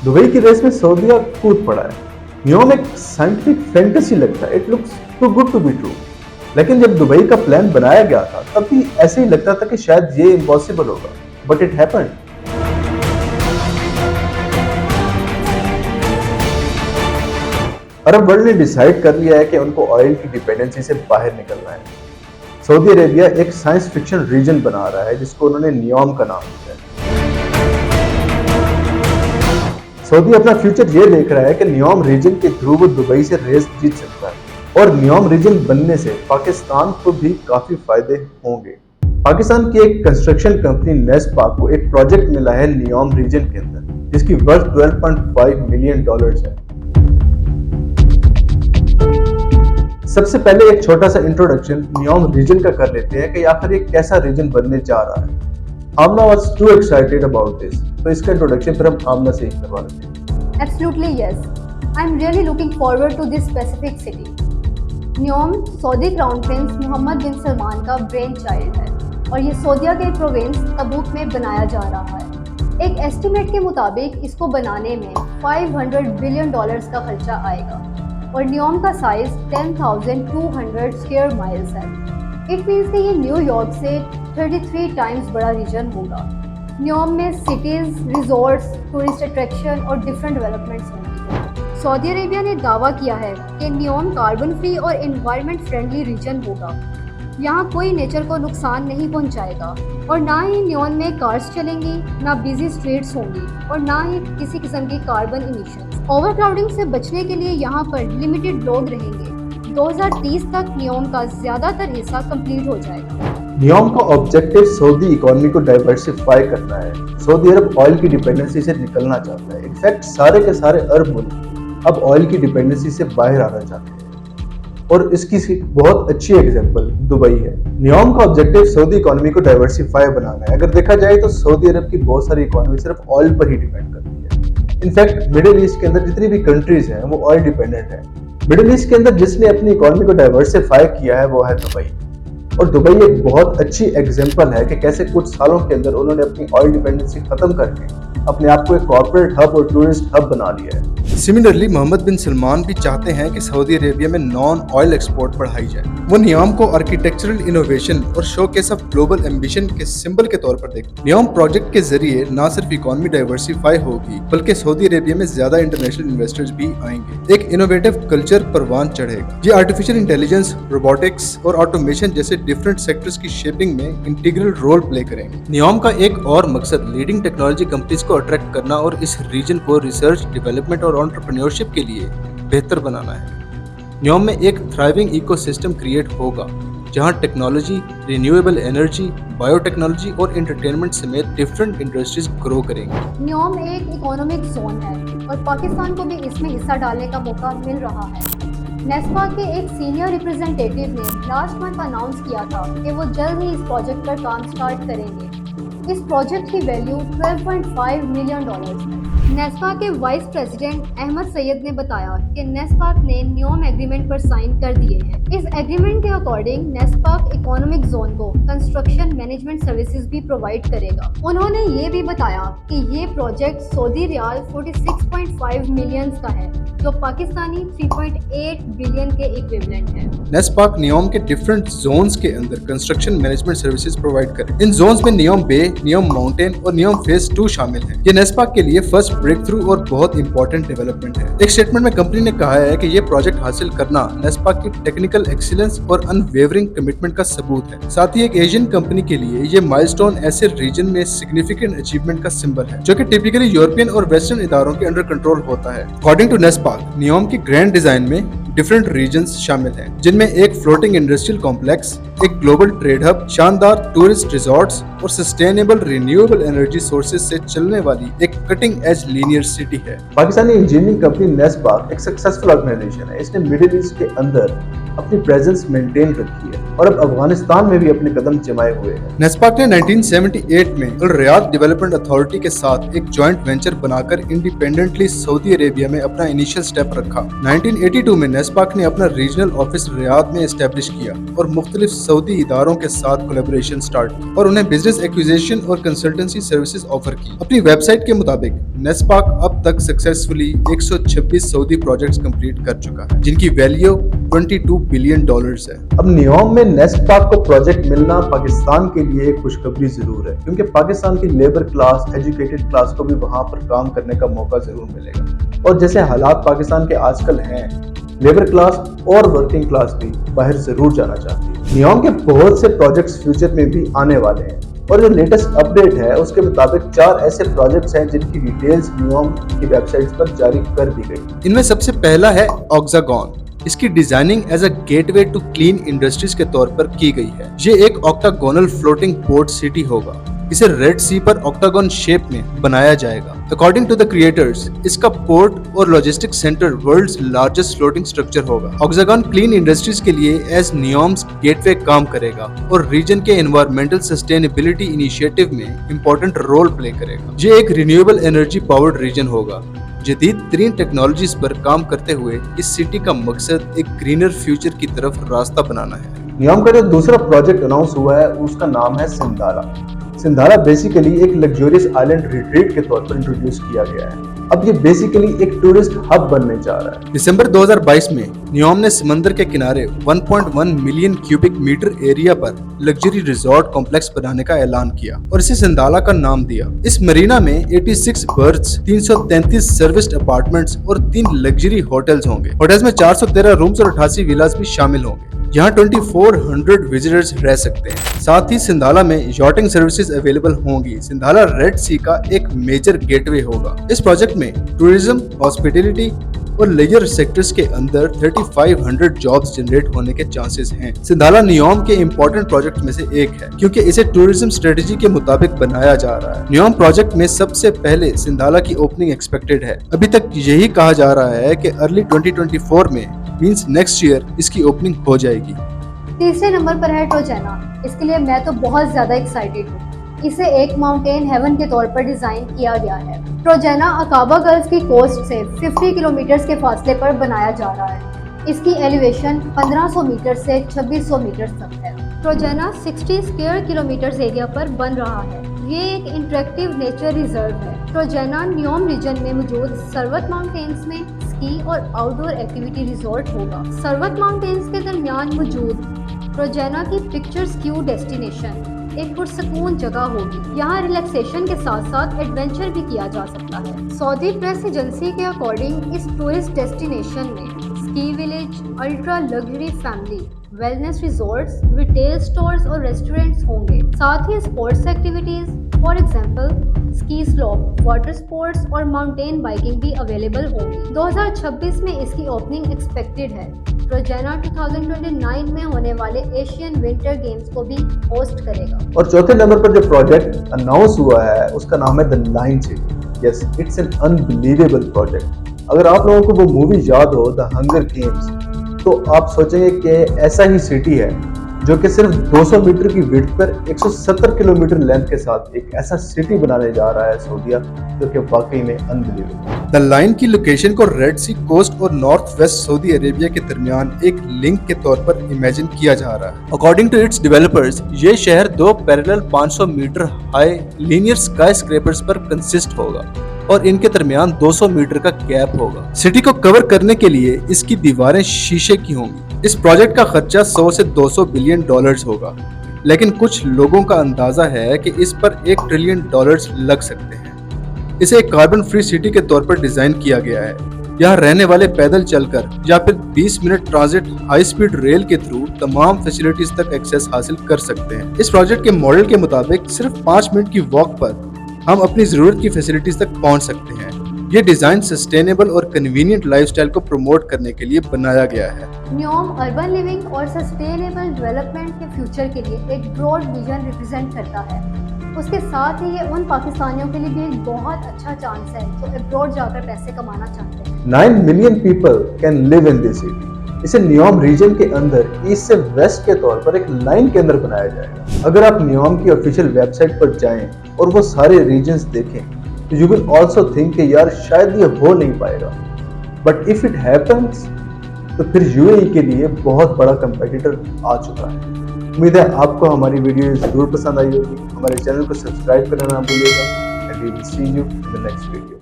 Dubai की race में सऊदीया कूद पड़ा है। नियोम एक साइंटिफिक फैंटेसी लगता है, it looks too good to be true. लेकिन जब दुबई का प्लान बनाया गया था तब भी ऐसे ही लगता था कि शायद ये इम्पॉसिबल होगा, but it happened. Arab world ने डिसाइड कर लिया है कि उनको ऑयल की डिपेंडेंसी से बाहर निकलना है। सऊदी अरेबिया एक साइंस फिक्शन रीजन बना रहा है जिसको उन्होंने नियोम का नाम दिया है। सऊदी अपना फ्यूचर ये देख रहा है कि नियोम रीजन के थ्रू वो दुबई से रेस जीत सकता है और नियोम रीजन बनने से पाकिस्तान को भी काफी फायदे होंगे। पाकिस्तान की एक कंस्ट्रक्शन कंपनी नेस्पा को एक प्रोजेक्ट मिला है नियोम रीजन के अंदर जिसकी वर्थ $12.5 मिलियन है। सबसे पहले एक छोटा सा इंट्रोडक्शन नियोम रीजन का कर लेते हैं कि आखिर ये कैसा रीजन बनने जा रहा है। Amna was too excited about this, तो इसका इंट्रोडक्शन फिर हम आमना से ही करवा लेते हैं। Absolutely yes. I'm really looking forward to this specific city. NEOM Saudi crown prince Mohammed bin Salman का ब्रेन चाइल्ड है और ये सऊदीया के प्रोविंस तबूक में बनाया जा रहा है। एक एस्टिमेट के मुताबिक इसको बनाने में $500 बिलियन का खर्चा आएगा और नियोम का साइज 10,200 स्क्वायर माइल्स है। इट मीन्स कि ये न्यूयॉर्क से 33 टाइम्स बड़ा रीजन होगा। नियोम में सिटीज़, रिजॉर्ट्स, टूरिस्ट अट्रैक्शन और डिफरेंट डेवलपमेंट्स होंगे। सऊदी अरेबिया ने दावा किया है कि नियोम कार्बन फ्री और एनवायरनमेंट फ्रेंडली रीजन होगा। यहाँ कोई नेचर को नुकसान नहीं पहुँचाएगा और ना ही नियोम में कार्स चलेंगी, ना बिजी स्ट्रीट्स होंगी और ना ही किसी किस्म की कार्बन इमिशन। ओवरक्राउडिंग से बचने के लिए यहाँ पर लिमिटेड लोग रहेंगे। 2030 तक नियोम का ज्यादातर हिस्सा कंप्लीट हो जाएगा। नियोम का ऑब्जेक्टिव सऊदी इकोनॉमी को डाइवर्सिफाई करना है। सऊदी अरब ऑयल की डिपेंडेंसी से निकलना चाहता है। इनफैक्ट सारे के सारे अरब मुल्क अब ऑयल की डिपेंडेंसी से बाहर आना चाहते हैं और इसकी बहुत अच्छी एग्जांपल दुबई है। नियोम का ऑब्जेक्टिव सऊदी इकोनॉमी को डाइवर्सिफाई बनाना है। अगर देखा जाए तो सऊदी अरब की बहुत सारी इकोनॉमी सिर्फ ऑयल पर ही डिपेंड करती है। इनफैक्ट मिडिल ईस्ट के अंदर जितनी भी कंट्रीज हैं वो ऑयल डिपेंडेंट है। मिडिल ईस्ट के अंदर जिसने अपनी इकोनॉमी को डाइवर्सिफाई किया है वो है दुबई। और दुबई एक बहुत अच्छी एग्जांपल है कि कैसे कुछ सालों के अंदर उन्होंने अपनी ऑयल डिपेंडेंसी खत्म करके अपने आप को एक कॉर्पोरेट हब और टूरिस्ट हब बना लिया है। सिमिलरली मोहम्मद बिन सलमान भी चाहते हैं कि सऊदी अरेबिया में नॉन ऑयल एक्सपोर्ट बढ़ाई जाए। वो नियोम को आर्किटेक्चरल इनोवेशन और शोकेस ऑफ ग्लोबल एम्बिशन के सिंबल के तौर पर देखते। नियोम प्रोजेक्ट के जरिए न सिर्फ इकोनॉमी डाइवर्सिफाई होगी बल्कि सऊदी अरेबिया में ज्यादा इंटरनेशनल इन्वेस्टर्स भी आएंगे। एक इनोवेटिव कल्चर परवान चढ़ेगा। ये आर्टिफिशियल इंटेलिजेंस, रोबोटिक्स और ऑटोमेशन जैसे डिफरेंट सेक्टर्स की शेपिंग में इंटीग्रल रोल प्ले करेंगे। नियोम का एक और मकसद लीडिंग टेक्नोलॉजी कंपनीज को अट्रैक्ट करना और इस रीजन को रिसर्च, डेवलपमेंट और एंटरप्रेन्योरशिप के लिए बेहतर बनाना है। नियोम में एक थ्राइविंग इकोसिस्टम क्रिएट होगा जहां टेक्नोलॉजी, रिन्यूएबल एनर्जी, बायोटेक्नोलॉजी और एंटरटेनमेंट समेत डिफरेंट इंडस्ट्रीज ग्रो करेंगी। नियोम एक इकोनॉमिक जोन है और पाकिस्तान को भी इसमें हिस्सा डालने का मौका मिल रहा है। नेस्पा के एक सीनियर रिप्रेजेंटेटिव ने लास्ट मंथ अनाउंस किया था कि वो जल्द ही इस प्रोजेक्ट पर काम स्टार्ट करेंगे। इस प्रोजेक्ट की वैल्यू $12.5 मिलियन है। नेस्पाक के वाइस प्रेसिडेंट अहमद सैयद ने बताया कि नेस्पाक ने नियोम एग्रीमेंट पर साइन कर दिए हैं। इस एग्रीमेंट के अकॉर्डिंग नेस्पाक इकोनॉमिक जोन को कंस्ट्रक्शन मैनेजमेंट सर्विसेज भी प्रोवाइड करेगा। उन्होंने ये भी बताया कि ये प्रोजेक्ट सऊदी रियाल 46.5 मिलियन का है जो पाकिस्तानी 3.8 बिलियन के इक्विवेलेंट है। नेस्पाक नियोम के डिफरेंट जोन्स के अंदर कंस्ट्रक्शन मैनेजमेंट सर्विसेज प्रोवाइड करे। इन जोन्स में नियोम बे, नियोम माउंटेन और नियोम फेज 2 शामिल है। ये नेस्पाक के लिए फर्स्ट ब्रेक थ्रू और बहुत इंपॉर्टेंट डेवलपमेंट है। एक स्टेटमेंट में कंपनी ने कहा है कि ये प्रोजेक्ट हासिल करना नेस्पाक की टेक्निकल एक्सीलेंस और अनवेवरिंग कमिटमेंट का सबूत है। साथ ही एक एशियन कंपनी के लिए ये माइलस्टोन ऐसे रीजन में सिग्निफिकेंट अचीवमेंट का सिंबल है जो कि टिपिकली यूरोपियन और वेस्टर्न इदारों के अंडर कंट्रोल होता है। अकॉर्डिंग टू नेस्पाक नियोम की ग्रैंड डिजाइन में डिफरेंट रीजन्स शामिल हैं जिनमें एक फ्लोटिंग इंडस्ट्रियल कॉम्प्लेक्स, एक ग्लोबल ट्रेड हब, शानदार टूरिस्ट रिजॉर्ट्स और सस्टेनेबल रिन्यूएबल एनर्जी सोर्सेज से चलने वाली एक कटिंग एज लीनियर सिटी है। पाकिस्तानी इंजीनियरिंग कंपनी नेस्पाक एक सक्सेसफुल ऑर्गेनाइजेशन है। इसने मिडिल ईस्ट के अंदर अपनी प्रेजेंस मेंटेन रखी है और अब अफगानिस्तान में भी अपने कदम जमाए हुए हैं। नेस्पाक ने 1978 में अल रियाद डेवलपमेंट अथॉरिटी के साथ एक जॉइंट वेंचर बनाकर इंडिपेंडेंटली सऊदी अरेबिया में अपना इनिशियल स्टेप रखा। 1982 में नेस्पाक ने अपना रीजनल ऑफिस रियाद में एस्टेब्लिश किया और मुख्तलिफ सऊदी इदारों के साथ कोलैबोरेशन स्टार्ट की और उन्हें बिजनेस एक्विजिशन और कंसल्टेंसी सर्विसेज ऑफर की। अपनी वेबसाइट के मुताबिक नेस्पाक अब तक सक्सेसफुली 126 सऊदी प्रोजेक्ट्स कंप्लीट कर चुका है, जिनकी वैल्यू $22 बिलियन है। अब नियोम में नेस्पाक को प्रोजेक्ट मिलना पाकिस्तान के लिए एक खुशखबरी जरूर है, क्योंकि पाकिस्तान की लेबर क्लास, एजुकेटेड क्लास को भी वहां पर काम करने का मौका जरूर मिलेगा। और जैसे हालात पाकिस्तान के आजकल हैं, लेबर क्लास और वर्किंग क्लास भी बाहर जरूर जाना चाहती है। नियोम के बहुत से प्रोजेक्ट्स फ्यूचर में भी आने वाले हैं और जो लेटेस्ट अपडेट है उसके मुताबिक 4 ऐसे प्रोजेक्ट्स हैं जिनकी डिटेल्स नियोम की वेबसाइट पर जारी कर दी गई। इनमें सबसे पहला है ऑक्सागॉन। इसकी designing as a gateway to clean industries के तौर पर की गई है। ये एक ऑक्टागोनल फ्लोटिंग पोर्ट सिटी होगा। इसे रेड सी पर ऑक्टागन शेप में बनाया जाएगा। अकॉर्डिंग टू द क्रिएटर्स, इसका पोर्ट और logistic centre world's largest floating structure होगा। ऑक्सागन क्लीन इंडस्ट्रीज के लिए एज नियोम्स गेटवे काम करेगा और रीजन के एनवायरमेंटल सस्टेनेबिलिटी इनिशिएटिव में इंपॉर्टेंट रोल प्ले करेगा। ये एक रिन्यूएबल एनर्जी पावर्ड रीजन होगा। जदीद तरीन टेक्नोलॉजीज पर काम करते हुए इस सिटी का मकसद एक ग्रीनर फ्यूचर की तरफ रास्ता बनाना है। नियोम का जो दूसरा प्रोजेक्ट अनाउंस हुआ है उसका नाम है सिंधाला। सिंधाला बेसिकली एक लग्जरियस आइलैंड रिट्रीट के तौर पर इंट्रोड्यूस किया गया है। अब ये बेसिकली एक टूरिस्ट हब बनने जा रहा है। दिसंबर 2022 में नियोम ने समंदर के किनारे 1.1 मिलियन क्यूबिक मीटर एरिया पर लग्जरी रिजॉर्ट कॉम्प्लेक्स बनाने का ऐलान किया और इसे सिंधाला का नाम दिया। इस मरीना में 86 बर्थ्स, 333 सर्विस्ड अपार्टमेंट्स और 3 लग्जरी होटल्स होंगे। होटल्स में 413 रूम्स और 88 विलास भी शामिल होंगे। यहाँ 2400 विजिटर्स रह सकते हैं। साथ ही सिंधाला में यॉटिंग सर्विसेज अवेलेबल होंगी। सिंधाला रेड सी का एक मेजर गेटवे होगा। इस प्रोजेक्ट में टूरिज्म, हॉस्पिटैलिटी और लेजर सेक्टर्स के अंदर 3500 जॉब्स जनरेट होने के चांसेस हैं। सिंधाला नियोम के इम्पोर्टेंट प्रोजेक्ट में से एक है क्योंकि इसे टूरिज्म स्ट्रेटेजी के मुताबिक बनाया जा रहा है। नियोम प्रोजेक्ट में सबसे पहले सिंधाला की ओपनिंग एक्सपेक्टेड है। अभी तक यही कहा जा रहा है कि अर्ली 2024 में मींस नेक्स्ट ईयर इसकी ओपनिंग हो जाएगी। तीसरे नंबर पर है ट्रोजेना। इसके लिए मैं तो बहुत ज्यादा एक्साइटेड हूँ। इसे एक माउंटेन हेवन के तौर पर डिजाइन किया गया है। ट्रोजेना अकाबा गल्फ की कोस्ट से 50 किलोमीटर के फासले पर बनाया जा रहा है। इसकी एलिवेशन 1500 मीटर से 2600 मीटर तक है। ट्रोजेना 60 स्क्वायर किलोमीटर एरिया पर बन रहा है। ये एक इंटरेक्टिव नेचर रिजर्व है। ट्रोजेना नियोम रीजन में मौजूद सरवत माउंटेन्स में स्की और आउटडोर एक्टिविटी रिजॉर्ट होगा। सरवत माउंटेन्स के दरमियान मौजूद ट्रोजेना की पिक्चर्स क्यू डेस्टिनेशन एक पुरसकून जगह होगी। यहाँ रिलैक्सेशन के साथ साथ एडवेंचर भी किया जा सकता है। सऊदी प्रेस एजेंसी के अकॉर्डिंग इस टूरिस्ट डेस्टिनेशन में ski village, ultra luxury family, wellness resorts, retail stores और रेस्टोरेंट्स होंगे। साथ ही sports activities for example ski slope, water sports और माउंटेन बाइकिंग भी अवेलेबल होंगी। 2026 में इसकी ओपनिंग एक्सपेक्टेड है। ट्रोजेना 2029 में होने वाले एशियन विंटर गेम्स को भी होस्ट करेगा। और चौथे नंबर पर जो प्रोजेक्ट अनाउंस हुआ है उसका नाम है the line city. Yes, it's an unbelievable project. अगर आप लोगों को वो मूवी याद हो द हंगर गेम्स, तो आप सोचेंगे कि ऐसा ही सिटी है जो कि सिर्फ 200 मीटर की विड्थ पर 170 किलोमीटर लेंथ के साथ एक ऐसा सिटी बनाने जा रहा है सऊदीया, जो कि वाकई में अनबिलीवेबल। द लाइन की लोकेशन को रेड सी कोस्ट और नॉर्थ वेस्ट सऊदी अरेबिया के दरमियान एक लिंक के तौर पर इमेजिन किया जा रहा है। अकॉर्डिंग टू इट्स डेवलपर्स, ये शहर 2 parallel 500 metre high linear skyscrapers पर कंसिस्ट होगा और इनके दरमियान 200 मीटर का गैप होगा। सिटी को कवर करने के लिए इसकी दीवारें शीशे की होंगी। इस प्रोजेक्ट का खर्चा 100 से 200 बिलियन डॉलर्स होगा, लेकिन कुछ लोगों का अंदाजा है कि इस पर $1 ट्रिलियन लग सकते हैं। इसे एक कार्बन फ्री सिटी के तौर पर डिजाइन किया गया है। यहाँ रहने वाले पैदल चलकर या फिर 20 minute transit high speed rail के थ्रू तमाम फैसिलिटीज तक एक्सेस हासिल कर सकते हैं। इस प्रोजेक्ट के मॉडल के मुताबिक सिर्फ 5 मिनट की वॉक पर हम अपनी जरूरत की फैसिलिटीज तक पहुंच सकते हैं। ये डिजाइन सस्टेनेबल और कन्वीनियंट लाइफस्टाइल को प्रमोट करने के लिए बनाया गया है। नियोम अर्बन लिविंग और सस्टेनेबल डेवलपमेंट के फ्यूचर के लिए एक ब्रॉड विजन रिप्रेजेंट करता है। उसके साथ ही ये उन पाकिस्तानियों के लिए भी एक बहुत अच्छा चांस है जो अब्रॉड जाकर पैसे कमाना चाहते हैं। 9 million people can live in this city. इसे नियोम रीजन के अंदर ईस्ट से वेस्ट के तौर पर एक लाइन के अंदर बनाया जाएगा। अगर आप नियोम की ऑफिशियल वेबसाइट पर जाएं और वो सारे रीजन्स देखें, you will also think कि यार शायद ये हो नहीं पाएगा, but if it happens तो फिर UAE के लिए बहुत बड़ा कंपेटिटर आ चुका है। उम्मीद है आपको हमारी वीडियो जरूर पसंद आई होगी। हमारे चैनल को सब्सक्राइब करना ना भूलिएगा and we will see you in the next video.